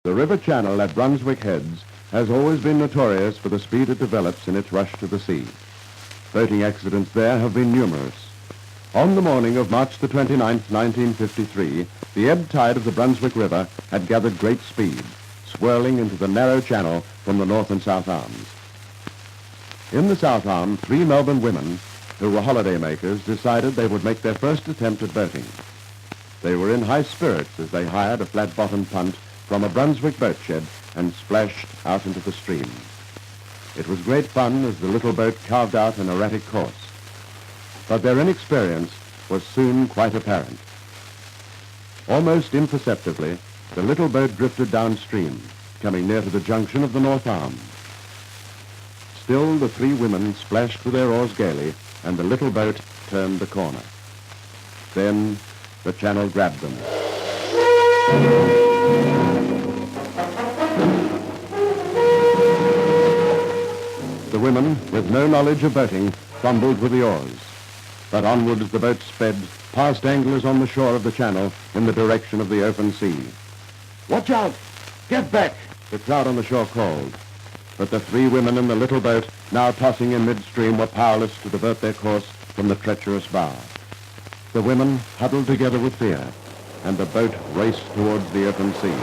The river channel at Brunswick Heads has always been notorious for the speed it develops in its rush to the sea. Boating accidents there have been numerous. On the morning of March the 29th, 1953, the ebb tide of the Brunswick River had gathered great speed, swirling into the narrow channel from the North and South Arms. In the South Arm, 3 Melbourne women, who were holidaymakers, decided they would make their first attempt at boating. They were in high spirits as they hired a flat-bottomed punt from a Brunswick boat shed and splashed out into the stream. It was great fun as the little boat carved out an erratic course. But their inexperience was soon quite apparent. Almost imperceptibly, the little boat drifted downstream, coming near to the junction of the North Arm. Still, the 3 women splashed with their oars gaily, and the little boat turned the corner. Then the channel grabbed them. The women, with no knowledge of boating, fumbled with the oars. But onwards the boat sped, past anglers on the shore of the channel, in the direction of the open sea. "Watch out! Get back!" the crowd on the shore called. But the 3 women in the little boat, now tossing in midstream, were powerless to divert their course from the treacherous bar. The women huddled together with fear, and the boat raced towards the open sea.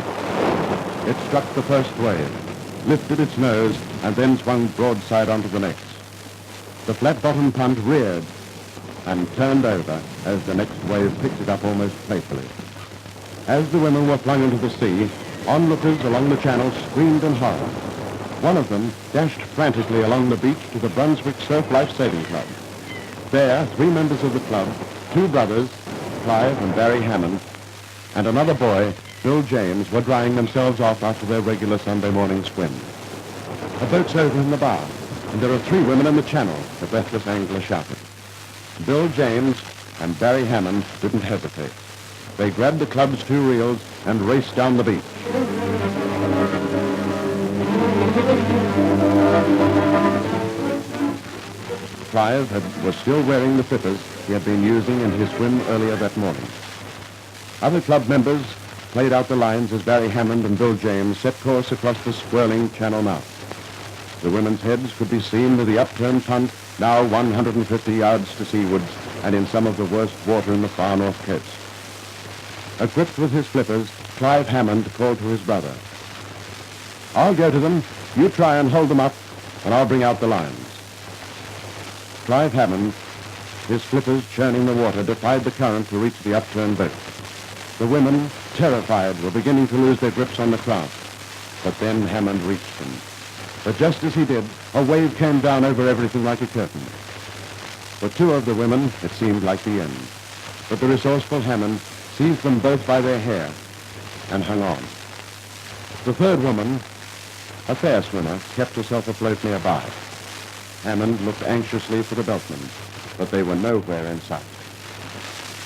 It struck the first wave, lifted its nose, and then swung broadside onto the next. The flat-bottomed punt reared and turned over as the next wave picked it up almost playfully. As the women were flung into the sea, onlookers along the channel screamed in horror. One of them dashed frantically along the beach to the Brunswick Surf Life Saving Club. There, 3 members of the club, 2 brothers, Clive and Barry Hammond, and another boy, Bill James, were drying themselves off after their regular Sunday morning swim. "A boat's over in the bar, and there are 3 women in the channel," the breathless angler shouted. Bill James and Barry Hammond didn't hesitate. They grabbed the club's 2 reels and raced down the beach. Clive was still wearing the flippers he had been using in his swim earlier that morning. Other club members played out the lines as Barry Hammond and Bill James set course across the swirling channel mouth. The women's heads could be seen with the upturned punt, now 150 yards to seawards and in some of the worst water in the far north coast. Equipped with his flippers, Clive Hammond called to his brother. "I'll go to them. You try and hold them up, and I'll bring out the lines." Clive Hammond, his flippers churning the water, defied the current to reach the upturned boat. The women, terrified, were beginning to lose their grips on the craft. But then Hammond reached them. But just as he did, a wave came down over everything like a curtain. For 2 of the women, it seemed like the end. But the resourceful Hammond seized them both by their hair and hung on. The 3rd woman, a fair swimmer, kept herself afloat nearby. Hammond looked anxiously for the boatmen, but they were nowhere in sight.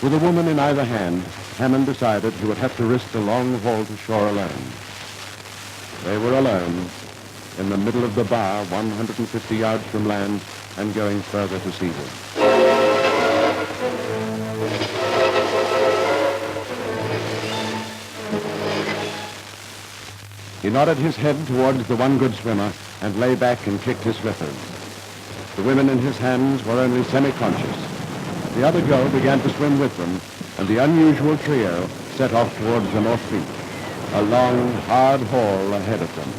With a woman in either hand, Hammond decided he would have to risk the long haul to shore alone. They were alone, in the middle of the bar, 150 yards from land, and going further to seaward. He nodded his head towards the one good swimmer and lay back and kicked his flippers. The women in his hands were only semi-conscious. The other girl began to swim with them, and the unusual trio set off towards the North Beach, a long, hard haul ahead of them.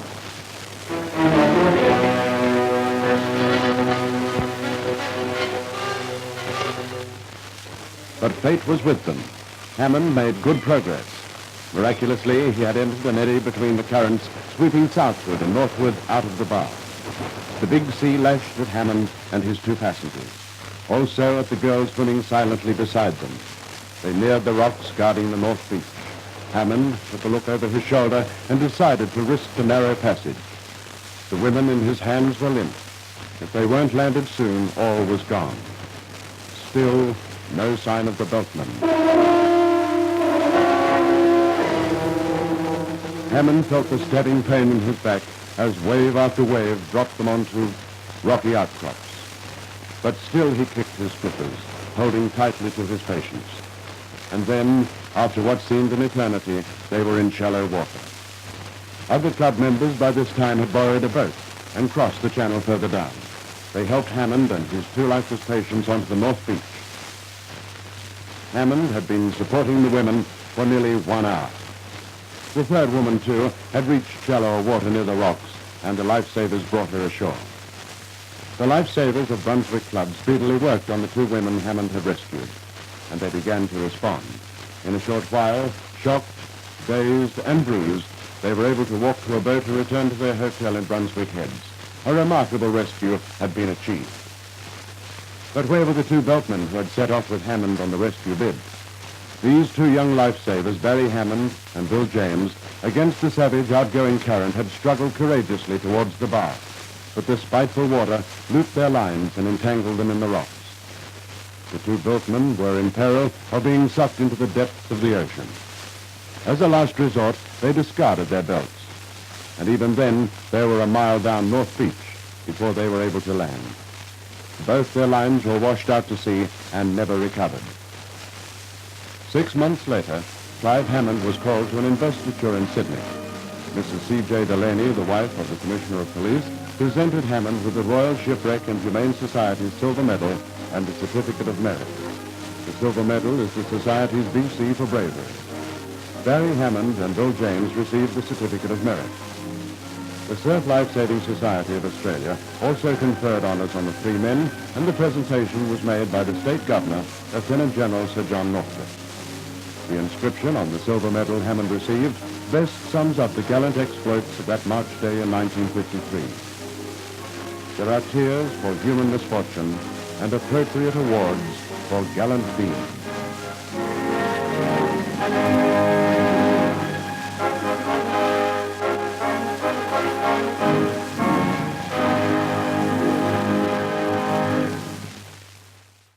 But fate was with them. Hammond made good progress. Miraculously, he had entered an eddy between the currents, sweeping southward and northward out of the bar. The big sea lashed at Hammond and his 2 passengers, also at the girls swimming silently beside them. They neared the rocks guarding the North Beach. Hammond took a look over his shoulder and decided to risk the narrow passage. The women in his hands were limp. If they weren't landed soon, all was gone. Still, no sign of the boatman. Hammond felt the stabbing pain in his back as wave after wave dropped them onto rocky outcrops. But still he kicked his flippers, holding tightly to his patience. And then, after what seemed an eternity, they were in shallow water. Other club members by this time had borrowed a boat and crossed the channel further down. They helped Hammond and his two lifeless patients onto the North Beach. Hammond had been supporting the women for nearly 1 hour. The third woman, too, had reached shallower water near the rocks, and the lifesavers brought her ashore. The lifesavers of Brunswick Club speedily worked on the two women Hammond had rescued, and they began to respond. In a short while, shocked, dazed, and bruised, they were able to walk to a boat and return to their hotel in Brunswick Heads. A remarkable rescue had been achieved. But where were the two boatmen who had set off with Hammond on the rescue bid? These two young lifesavers, Barry Hammond and Bill James, against the savage outgoing current, had struggled courageously towards the bar. But the spiteful water looped their lines and entangled them in the rocks. The two boatmen were in peril of being sucked into the depths of the ocean. As a last resort, they discarded their belts. And even then, they were a mile down North Beach before they were able to land. Both their lines were washed out to sea and never recovered. 6 months later, Clive Hammond was called to an investiture in Sydney. Mrs. C.J. Delaney, the wife of the Commissioner of Police, presented Hammond with the Royal Shipwreck and Humane Society's Silver Medal and the Certificate of Merit. The Silver Medal is the Society's V.C. for bravery. Barry Hammond and Bill James received the Certificate of Merit. The Surf Life Saving Society of Australia also conferred honours on the three men, and the presentation was made by the State Governor, Lieutenant General Sir John Northcliffe. The inscription on the silver medal Hammond received best sums up the gallant exploits of that March day in 1953. There are tears for human misfortune and appropriate awards for gallant deeds.